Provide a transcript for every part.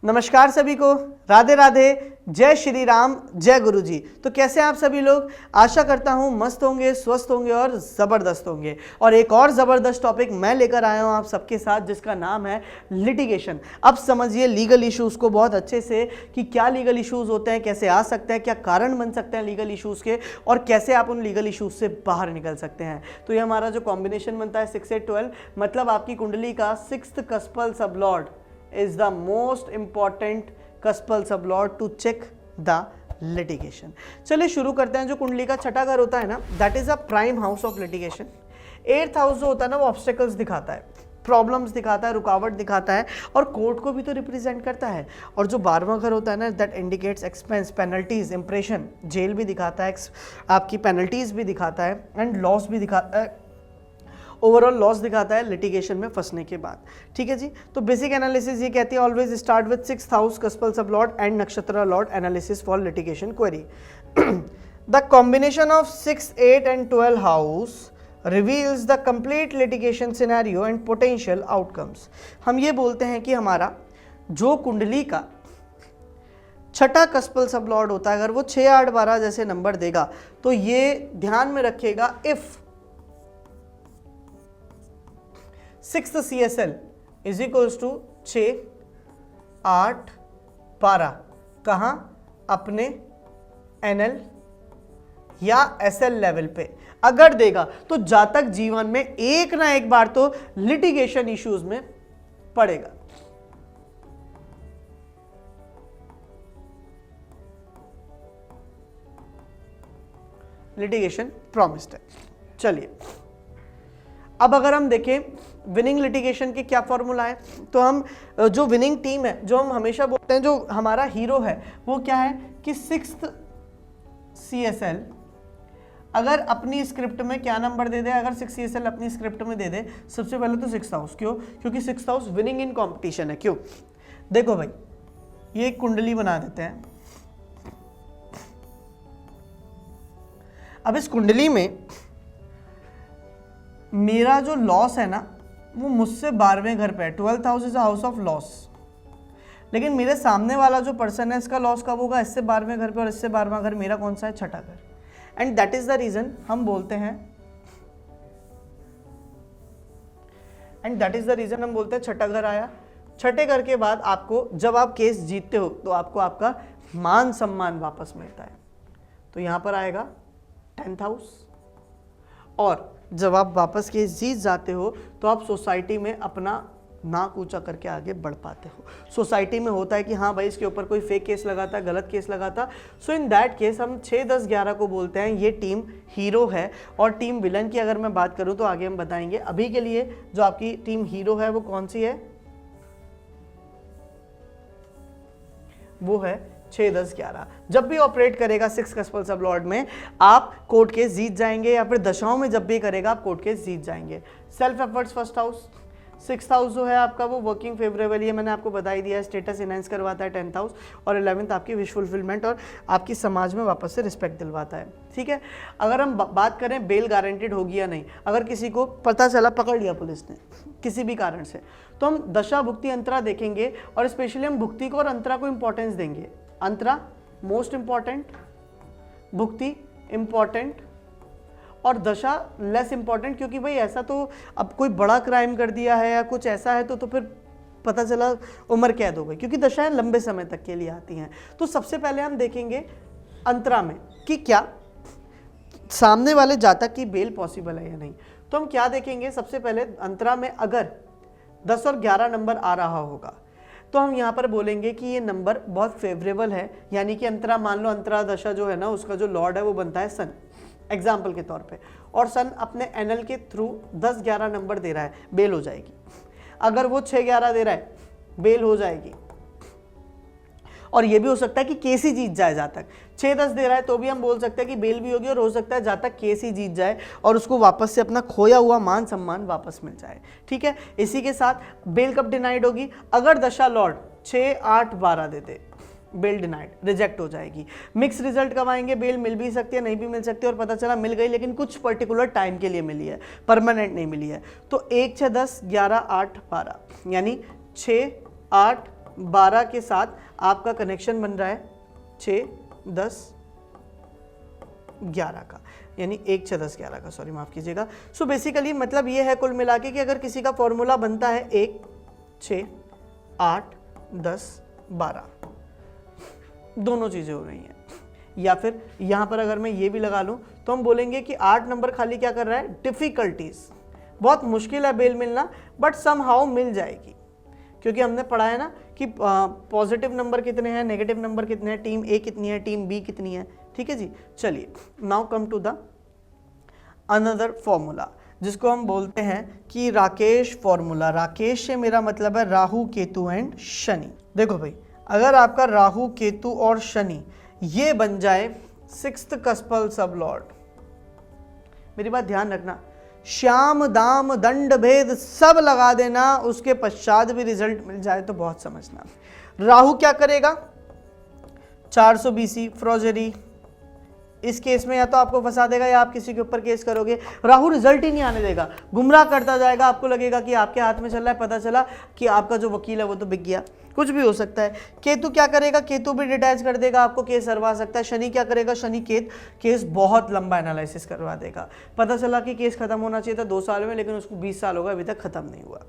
नमस्कार सभी को, राधे राधे, जय श्री राम, जय गुरु जी। तो कैसे हैं आप सभी लोग? आशा करता हूं मस्त होंगे, स्वस्थ होंगे और ज़बरदस्त होंगे। और एक और ज़बरदस्त टॉपिक मैं लेकर आया हूं आप सबके साथ, जिसका नाम है लिटिगेशन। अब समझिए लीगल इश्यूज़ को बहुत अच्छे से कि क्या लीगल इश्यूज़ होते हैं, कैसे आ सकते हैं, क्या कारण बन सकते हैं लीगल इश्यूज़ के, और कैसे आप उन लीगल इश्यूज़ से बाहर निकल सकते हैं। तो ये हमारा जो कॉम्बिनेशन बनता है 6 से 12, मतलब आपकी कुंडली का 6th कस्पल sublord is the most important cuspal sublord to check the litigation। चलिए शुरू करते हैं। जो कुंडली का छठा घर होता है ना, that is a prime house of litigation. 8th house जो होता है ना, वो ऑब्स्टेकल्स दिखाता है, प्रॉब्लम्स दिखाता है, रुकावट दिखाता है, और कोर्ट को भी तो रिप्रेजेंट करता है। और जो 12वां घर होता है ना, that indicates expense, penalties, impression, jail भी दिखाता है, आपकी पेनल्टीज भी दिखाता है, एंड लॉस भी दिखाता है, ओवरऑल लॉस दिखाता है लिटिगेशन में फंसने के बाद। ठीक है जी। तो बेसिक एनालिसिस ये कहती है always start with 6th house cuspal sub lord and nakshatra lord analysis for litigation query. The combination of 6, 8 and 12 house reveals the complete litigation scenario and potential outcomes. हम ये बोलते हैं कि हमारा जो कुंडली का छठा कस्पल सब लॉर्ड होता है, अगर वो 6, 8, 12 जैसे नंबर देगा, तो ये ध्यान में रखिएगा, if 6th CSL is equals to 6, 8, 12 कहाँ? अपने NL या SL लेवल पे अगर देगा तो जातक जीवन में एक ना एक बार तो लिटिगेशन इश्यूज में पड़ेगा। लिटिगेशन प्रॉमिस्ड है। चलिए अब अगर हम देखें विनिंग लिटिगेशन के क्या फॉर्मूला है, तो हम जो विनिंग टीम है, जो हम हमेशा बोलते हैं, जो हमारा हीरो है, वो क्या है कि 6th CSL अगर अपनी स्क्रिप्ट में क्या नंबर दे दे, अगर 6 CSL अपनी स्क्रिप्ट में दे दे, सबसे पहले तो 6th हाउस। क्यों? क्योंकि 6th हाउस विनिंग इन कॉम्पिटिशन है। क्यों? देखो भाई, ये एक कुंडली बना देते हैं। अब इस कुंडली में मेरा जो लॉस है ना, वो मुझसे 12वें घर पे है। 12th house is a house of loss. लेकिन मेरे सामने वाला जो पर्सन है, इसका लॉस कब होगा? इससे 12वें घर पे, और इससे 12वां घर मेरा कौन सा है? छठा घर। And that is the reason हम बोलते हैं छठा घर आया। छठे घर के बाद आपको, जब आप केस जीतते हो, तो आपको आपका मान सम्मान वापस मिलता है। तो यहां पर आएगा 10th हाउस। और जब आप वापस केस जीत जाते हो, तो आप सोसाइटी में अपना नाक ऊंचा करके आगे बढ़ पाते हो। सोसाइटी में होता है कि हाँ भाई, इसके ऊपर कोई फेक केस लगाता, गलत केस लगाता, सो इन दैट केस हम 6, 10, 11 को बोलते हैं ये टीम हीरो है। और टीम विलन की अगर मैं बात करूं तो आगे हम बताएंगे। अभी के लिए जो आपकी टीम हीरो है वो कौन सी है? वो है 6, 10, 11। जब भी ऑपरेट करेगा 6 कस्पल सब लॉर्ड में, आप कोर्ट केस जीत जाएंगे, या फिर दशाओं में जब भी करेगा आप कोर्ट केस जीत जाएंगे। Self efforts 1st house. 6th house जो है आपका, वो वर्किंग फेवरेबल, ये मैंने आपको बता ही दिया है, स्टेटस इनहेंस करवाता है 10th हाउस। और 11th आपकी विश फुलफिलमेंट और आपकी समाज में वापस से रिस्पेक्ट दिलवाता है। ठीक है। अगर हम बात करें बेल गारंटेड होगी या नहीं, अगर किसी को पता चला, पकड़ लिया पुलिस ने किसी भी कारण से, तो हम दशा, भुक्ति, अंतरा देखेंगे, और स्पेशली हम भुक्ति को और अंतरा को इंपॉर्टेंस देंगे। अंतरा मोस्ट इंपॉर्टेंट, भुक्ति इंपॉर्टेंट, और दशा लेस इंपॉर्टेंट। क्योंकि भाई ऐसा तो अब कोई बड़ा क्राइम कर दिया है या कुछ ऐसा है, तो फिर पता चला उम्र कैद हो गई, क्योंकि दशाएं लंबे समय तक के लिए आती हैं। तो सबसे पहले हम देखेंगे अंतरा में कि क्या सामने वाले जातक की बेल पॉसिबल है या नहीं। तो हम क्या देखेंगे? सबसे पहले अंतरा में अगर 10 और 11 नंबर आ रहा होगा, तो हम यहाँ पर बोलेंगे कि ये नंबर बहुत फेवरेबल है। यानी कि अंतरा, मान लो अंतरा दशा जो है ना, उसका जो लॉर्ड है वो बनता है सन, एग्जाम्पल के तौर पे, और सन अपने NL के थ्रू 10, 11 नंबर दे रहा है, बेल हो जाएगी। अगर वो 6, 11 दे रहा है, बेल हो जाएगी। और ये भी हो सकता है कि केस ही जीत जाए जातक। 6, 10 दे रहा है तो भी हम बोल सकते हैं कि बेल भी होगी, और हो सकता है जातक केस ही जीत जाए और उसको वापस से अपना खोया हुआ मान सम्मान वापस मिल जाए। ठीक है। इसी के साथ बेल कब डिनाइड होगी? अगर दशा लॉर्ड 6, 8, 12 देते, बेल डिनाइड, रिजेक्ट हो जाएगी। मिक्स रिजल्ट कब आएंगे? बेल मिल भी सकती है, नहीं भी मिल सकती है, और पता चला मिल गई लेकिन कुछ पर्टिकुलर टाइम के लिए मिली है, परमानेंट नहीं मिली है। तो 1, 6, 10, 11, 8, 12, यानी 6, 8, 12 के साथ आपका कनेक्शन बन रहा है 6, 10, 11 का, यानी 1, 6, 10, 11 का, सॉरी माफ कीजिएगा। सो बेसिकली मतलब ये है कुल मिला के कि अगर किसी का फॉर्मूला बनता है 1, 6, 8, 10, 12, दोनों चीजें हो रही हैं। या फिर यहां पर अगर मैं ये भी लगा लूं तो हम बोलेंगे कि 8 नंबर खाली क्या कर रहा है, डिफिकल्टीज, बहुत मुश्किल है बेल मिलना, बट समहाउ मिल जाएगी, क्योंकि हमने पढ़ा है ना कि पॉजिटिव नंबर कितने हैं, नेगेटिव नंबर कितने हैं, टीम ए कितनी है, टीम बी कितनी है। ठीक है जी, चलिए now come to the another formula, जिसको हम बोलते हैं कि राकेश फॉर्मूला। राकेश से मेरा मतलब है राहु, केतु एंड शनि। देखो भाई, अगर आपका राहु, केतु और शनि ये बन जाए 6th कस्पल सब लॉर्ड, मेरी बात ध्यान रखना, श्याम दाम दंड भेद सब लगा देना, उसके पश्चात भी रिजल्ट मिल जाए तो बहुत समझना। राहु क्या करेगा, 400 BC फ्रॉजरी, इस केस में या तो आपको फंसा देगा या आप किसी के ऊपर केस करोगे। राहु रिजल्ट ही नहीं आने देगा, गुमराह करता जाएगा, आपको लगेगा कि आपके हाथ में चल रहा है, पता चला कि आपका जो वकील है वो तो बिक गया, कुछ भी हो सकता है। केतु क्या करेगा, केतु भी डिटैच कर देगा, आपको केस हरवा सकता है। शनि क्या करेगा, शनि केस बहुत लंबा एनालिसिस करवा देगा, पता चला कि केस खत्म होना चाहिए था 2 साल में, लेकिन उसको 20 साल हो गए, अभी तक खत्म नहीं हुआ।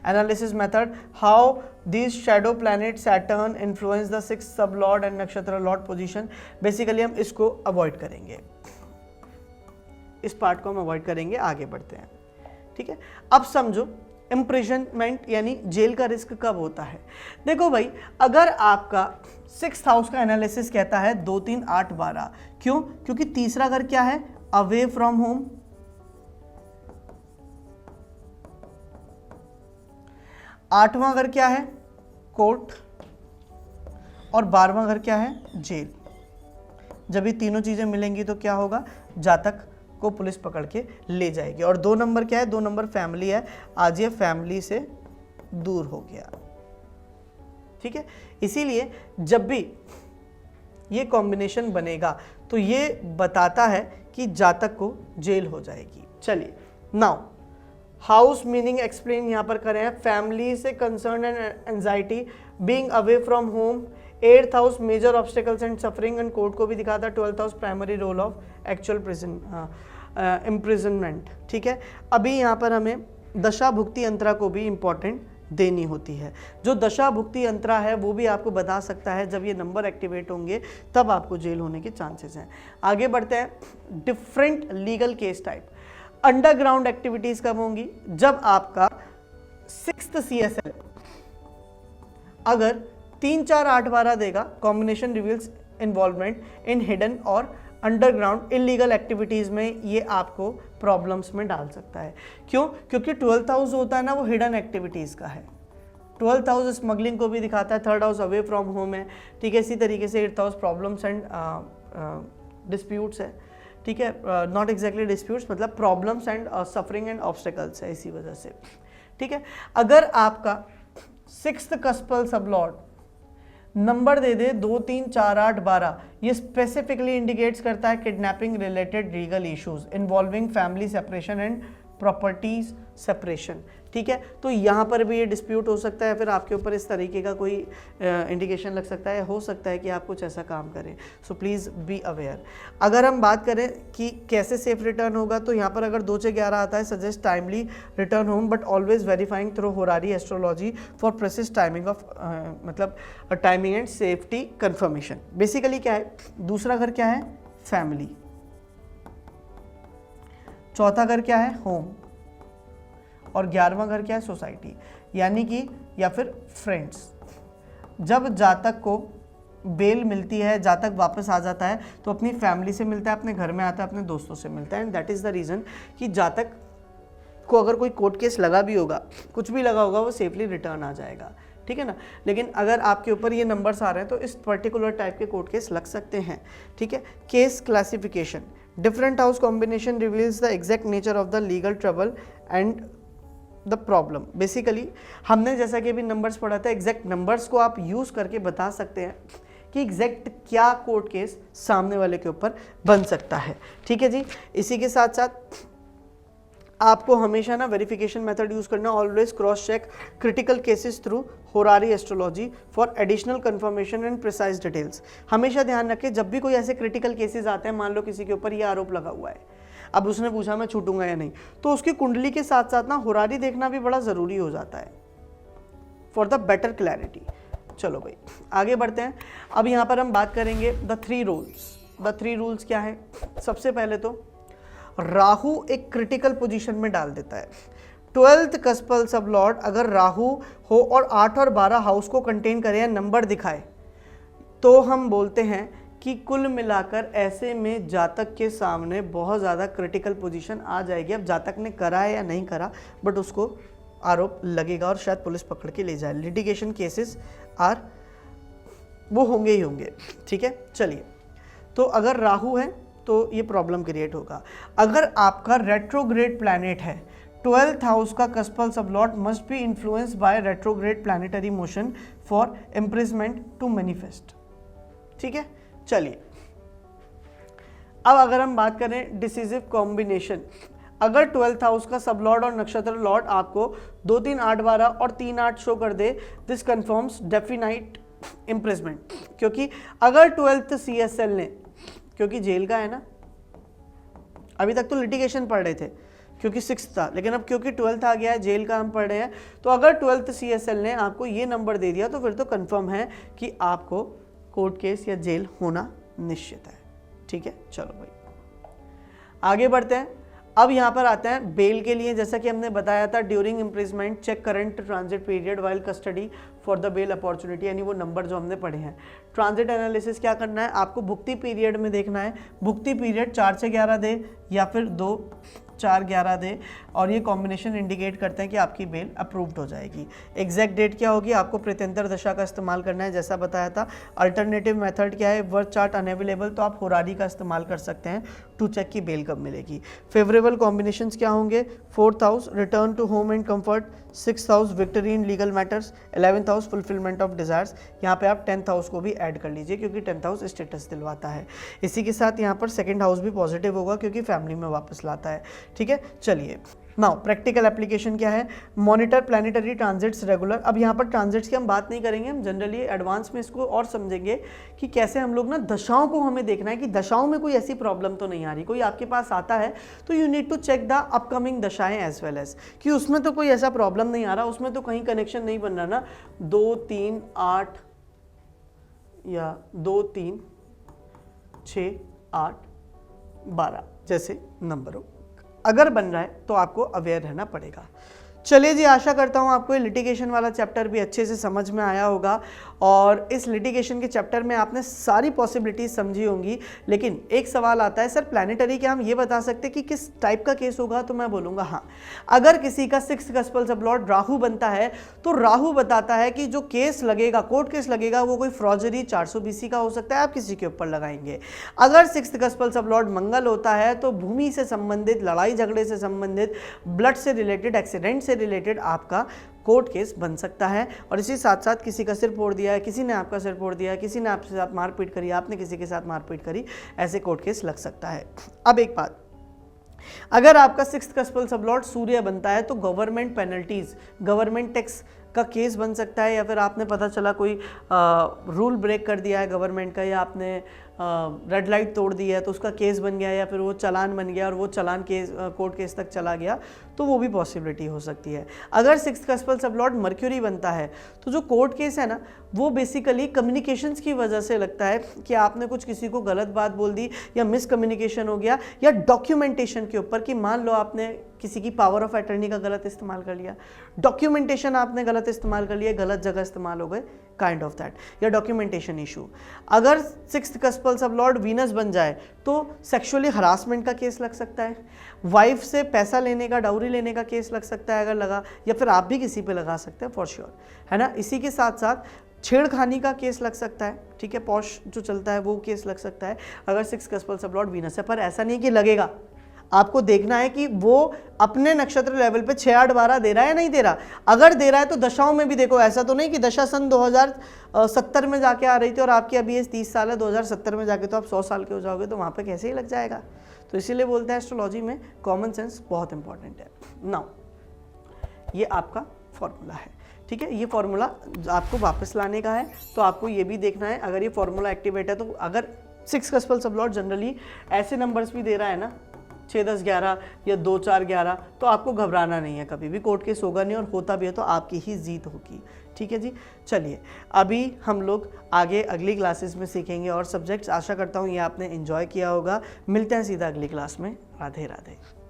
Analysis method, how this shadow planet Saturn influence the 6th सब lord and nakshatra Lord position. Basically हम इसको अवॉइड करेंगे, इस पार्ट को हम अवॉइड करेंगे, आगे बढ़ते हैं। ठीक है, अब समझो इम्प्रिजनमेंट यानी जेल का रिस्क कब होता है। देखो भाई, अगर आपका 6th हाउस का एनालिसिस कहता है 2, 3, 8, 12, क्यों, क्योंकि तीसरा घर क्या है, अवे फ्रॉम होम, 8वां घर क्या है, कोर्ट, और 12वां घर क्या है, जेल। जब ये तीनों चीजें मिलेंगी तो क्या होगा, जातक को पुलिस पकड़ के ले जाएगी। और 2 नंबर क्या है, 2 नंबर फैमिली है, आज ये फैमिली से दूर हो गया। ठीक है, इसीलिए जब भी ये कॉम्बिनेशन बनेगा तो ये बताता है कि जातक को जेल हो जाएगी। चलिए नाउ हाउस मीनिंग एक्सप्लेन यहां पर करें, फैमिली से concern and anxiety, being away from home, 8th house major obstacles and suffering and court को भी दिखाता है, 12th house primary role of actual prison imprisonment. ठीक है, अभी यहाँ पर हमें दशा भुक्ति अंतरा को भी इंपॉर्टेंट देनी होती है। जो दशा भुक्ति अंतरा है वो भी आपको बता सकता है, जब ये नंबर एक्टिवेट होंगे तब आपको जेल होने के चांसेस हैं। आगे बढ़ते हैं, different legal case type. Underground activities कब होंगी, जब आपका 6th CSL अगर 3, 4, 8, 12 देगा, combination reveals involvement in hidden और अंडरग्राउंड इलीगल एक्टिविटीज में, ये आपको प्रॉब्लम्स में डाल सकता है। क्यों, क्योंकि 12th हाउस होता है ना, वो हिडन एक्टिविटीज का है। 12th हाउस स्मगलिंग को भी दिखाता है, 3rd house away from home है। ठीक है, इसी तरीके से 8th house problems and disputes है। ठीक है, नॉट एग्जैक्टली डिस्प्यूट्स, मतलब problems and suffering and obstacles है, इसी वजह से। ठीक है, अगर आपका 6th कस्पल सब लॉर्ड नंबर दे दे 2, 3, 4, 8, 12, ये स्पेसिफिकली इंडिकेट्स करता है kidnapping related legal issues involving family separation and properties separation. ठीक है, तो यहाँ पर भी ये डिस्प्यूट हो सकता है, फिर आपके ऊपर इस तरीके का कोई इंडिकेशन लग सकता है, हो सकता है कि आप कुछ ऐसा काम करें। So please be aware. अगर हम बात करें कि कैसे सेफ रिटर्न होगा, तो यहाँ पर अगर 2, 6, 11 आता है, suggest timely return home but always verifying through horary astrology for precise timing of मतलब timing and safety confirmation. Basically क्या है, दूसरा घर क्या है, फैमिली, चौथा घर क्या है, होम, और 11वां घर क्या है, सोसाइटी, यानी कि या फिर फ्रेंड्स। जब जातक को बेल मिलती है, जातक वापस आ जाता है, तो अपनी फैमिली से मिलता है, अपने घर में आता है, अपने दोस्तों से मिलता है। And that is the reason कि जातक को अगर कोई कोर्ट केस लगा भी होगा, कुछ भी लगा होगा, वो सेफली रिटर्न आ जाएगा। ठीक है ना, लेकिन अगर आपके ऊपर ये नंबर्स आ रहे हैं तो इस पर्टिकुलर टाइप के कोर्ट केस लग सकते हैं। ठीक है, case classification, different house combination reveals the exact nature of the legal trouble and the problem. Basically हमने जैसा कि अभी नंबर्स पढ़ा था, एग्जैक्ट नंबर्स को आप यूज़ करके बता सकते हैं कि एग्जैक्ट क्या कोर्ट केस सामने वाले के ऊपर बन सकता है। ठीक है जी, इसी के साथ साथ आपको हमेशा ना वेरिफिकेशन मेथड यूज करना, always cross check critical cases through horary astrology for additional confirmation and precise details. हमेशा ध्यान रखें जब भी कोई ऐसे क्रिटिकल केसेस आते हैं, मान लो किसी के ऊपर ये आरोप लगा हुआ है, अब उसने पूछा मैं छूटूंगा या नहीं, तो उसकी कुंडली के साथ साथ ना होरारी देखना भी बड़ा ज़रूरी हो जाता है फॉर द बेटर क्लैरिटी। चलो भाई आगे बढ़ते हैं। अब यहाँ पर हम बात करेंगे द 3 रूल्स। द 3 रूल्स क्या है? सबसे पहले तो राहु एक क्रिटिकल पोजीशन में डाल देता है। 12th कस्पल सब लॉर्ड अगर राहु हो और 8 और 12 हाउस को कंटेन करे या नंबर दिखाए, तो हम बोलते हैं कि कुल मिलाकर ऐसे में जातक के सामने बहुत ज़्यादा क्रिटिकल पोजीशन आ जाएगी। अब जातक ने करा है या नहीं करा, बट उसको आरोप लगेगा और शायद पुलिस पकड़ के ले जाए। लिटिगेशन केसेस आर वो होंगे ही होंगे। ठीक है, चलिए, तो अगर राहु है तो ये प्रॉब्लम क्रिएट होगा। अगर आपका रेट्रोग्रेड प्लैनेट है, 12th हाउस का cuspal sublord must be influenced by retrograde planetary motion for imprisonment to manifest. ठीक है, चलिए अब अगर हम बात करें डिसिसिव कॉम्बिनेशन, अगर 12th हाउस का सब लॉर्ड और नक्षत्र लॉर्ड आपको 2, 3, 8, 12 और 3, 8 शो कर दे, दिस कंफर्म्स डेफिनाइट इम्प्रिजमेंट। क्योंकि अगर 12th CSL ने, क्योंकि जेल का है ना, अभी तक तो लिटिगेशन पढ़ रहे थे क्योंकि 6th था, लेकिन अब क्योंकि 12th आ गया है, जेल का हम पढ़ रहे हैं, तो अगर 12th CSL ने आपको ये नंबर दे दिया तो फिर तो कंफर्म है कि आपको कोर्ट केस या जेल होना निश्चित है। ठीक है, चलो भाई आगे बढ़ते हैं। अब यहाँ पर आते हैं बेल के लिए। जैसा कि हमने बताया था, during imprisonment check current transit period while custody for the bail opportunity, यानी वो नंबर जो हमने पढ़े हैं। ट्रांजिट एनालिसिस क्या करना है, आपको भुक्ति पीरियड में देखना है, भुक्ति पीरियड 4 से 11 दे या फिर 2, 4, 11 दे, और ये कॉम्बिनेशन इंडिकेट करते हैं कि आपकी बेल अप्रूव्ड हो जाएगी। एग्जैक्ट डेट क्या होगी, आपको प्रत्यंतर दशा का इस्तेमाल करना है जैसा बताया था। अल्टरनेटिव मेथड क्या है, वर्थ चार्ट अनअवेलेबल, तो आप होरारी का इस्तेमाल कर सकते हैं टू चेक की बेल कब मिलेगी। फेवरेबल कॉम्बिनेशंस क्या होंगे, 4th house return to home and comfort, 6th house victory in legal matters, 11th house fulfilment of desires. यहाँ पे आप 10th हाउस को भी ऐड कर लीजिए क्योंकि 10th हाउस स्टेटस दिलवाता है। इसी के साथ यहाँ पर 2nd हाउस भी पॉजिटिव होगा क्योंकि फैमिली में वापस लाता है। ठीक है, चलिए नाउ प्रैक्टिकल एप्लीकेशन क्या है, मॉनिटर प्लैनेटरी ट्रांजिट्स रेगुलर। अब यहाँ पर ट्रांजिट्स की हम बात नहीं करेंगे, हम जनरली एडवांस में इसको और समझेंगे कि कैसे हम लोग ना दशाओं को हमें देखना है कि दशाओं में कोई ऐसी प्रॉब्लम तो नहीं आ रही। कोई आपके पास आता है तो you need to check the upcoming दशाएं एज वेल एज कि उसमें तो कोई ऐसा प्रॉब्लम नहीं आ रहा, उसमें तो कहीं कनेक्शन नहीं बन रहा ना, 2, 3, 8 या 2, 3, 6, 8, 12 जैसे नंबर हो, अगर बन रहा है तो आपको अवेयर रहना पड़ेगा। चलिए जी, आशा करता हूँ आपको ये लिटिगेशन वाला चैप्टर भी अच्छे से समझ में आया होगा और इस लिटिगेशन के चैप्टर में आपने सारी पॉसिबिलिटीज समझी होंगी। लेकिन एक सवाल आता है, सर प्लैनेटरी क्या हम ये बता सकते कि किस टाइप का केस होगा? तो मैं बोलूँगा हाँ, अगर किसी का 6th कस्पल सब लॉर्ड राहु बनता है तो राहु बताता है कि जो केस लगेगा, कोर्ट केस लगेगा, वो कोई फ्रॉजरी 400 BC का हो सकता है, आप किसी के ऊपर लगाएंगे। अगर 6th कस्पल सब लॉर्ड मंगल होता है तो भूमि से संबंधित, लड़ाई झगड़े से संबंधित, ब्लड से रिलेटेड, एक्सीडेंट से रिलेटेड आपका कोर्ट केस बन सकता है। और इसी साथ साथ किसी का सिर फोड़ दिया है, किसी ने आपका सिर फोड़ दिया है, किसी ने आपके साथ मारपीट करी, आपने किसी के साथ मारपीट करी, ऐसे कोर्ट केस लग सकता है। अब एक बात, अगर आपका 6th कस्पल सब लॉर्ड सूर्य बनता है तो गवर्नमेंट पेनल्टीज, गवर्नमेंट टैक्स का केस बन सकता है, या फिर आपने पता चला कोई रूल ब्रेक कर दिया है गवर्नमेंट का, या आपने रेड लाइट तोड़ दी है तो उसका केस बन गया, या फिर वो चालान बन गया और वो चालान केस कोर्ट केस तक चला गया, तो वो भी पॉसिबिलिटी हो सकती है। अगर 6th कस्पल सब लॉर्ड मर्क्यूरी बनता है तो जो कोर्ट केस है ना, वो बेसिकली कम्युनिकेशंस की वजह से लगता है कि आपने कुछ किसी को गलत बात बोल दी या मिसकम्युनिकेशन हो गया, या डॉक्यूमेंटेशन के ऊपर कि मान लो आपने किसी की पावर ऑफ अटर्नी का गलत इस्तेमाल कर लिया, डॉक्यूमेंटेशन आपने गलत इस्तेमाल कर लिया, गलत जगह इस्तेमाल हो गए, काइंड ऑफ दैट, या डॉक्यूमेंटेशन इशू। अगर 6th कस्पल सब लॉर्ड वीनस बन जाए तो सेक्सुअली हरासमेंट का केस लग सकता है, वाइफ से पैसा लेने का, डाउरी लेने का केस लग सकता है अगर लगा, या फिर आप भी किसी पे लगा सकते हैं फॉर श्योर, है ना। इसी के साथ साथ छेड़खानी का केस लग सकता है, ठीक है, पॉश जो चलता है वो केस लग सकता है अगर 6th कस्पल सब लॉर्ड वीनस है। पर ऐसा नहीं कि लगेगा, आपको देखना है कि वो अपने नक्षत्र लेवल पे 6, 8, 12 दे रहा है या नहीं दे रहा। अगर दे रहा है तो दशाओं में भी देखो, ऐसा तो नहीं कि दशा सन 2070 में जाके आ रही थी और आपकी अभी 30 साल है, 2070 में जाके तो आप 100 साल के हो जाओगे, तो वहाँ पे कैसे ही लग जाएगा। तो इसीलिए बोलते हैं एस्ट्रोलॉजी में कॉमन सेंस बहुत इंपॉर्टेंट है। नाउ ये आपका फॉर्मूला है, ठीक है। ये फॉर्मूला आपको वापस लाने का है, तो आपको ये भी देखना है अगर ये फॉर्मूला एक्टिवेट है तो अगर 6 का स्पेल सब लॉर्ड जनरली ऐसे नंबर्स भी दे रहा है ना 6, 10, 11 या 2, 4, 11, तो आपको घबराना नहीं है कभी भी, कोर्ट केस होगा नहीं, और होता भी है तो आपकी ही जीत होगी, ठीक है जी। चलिए अभी हम लोग आगे अगली क्लासेस में सीखेंगे और सब्जेक्ट्स। आशा करता हूँ ये आपने एंजॉय किया होगा। मिलते हैं सीधा अगली क्लास में। राधे राधे।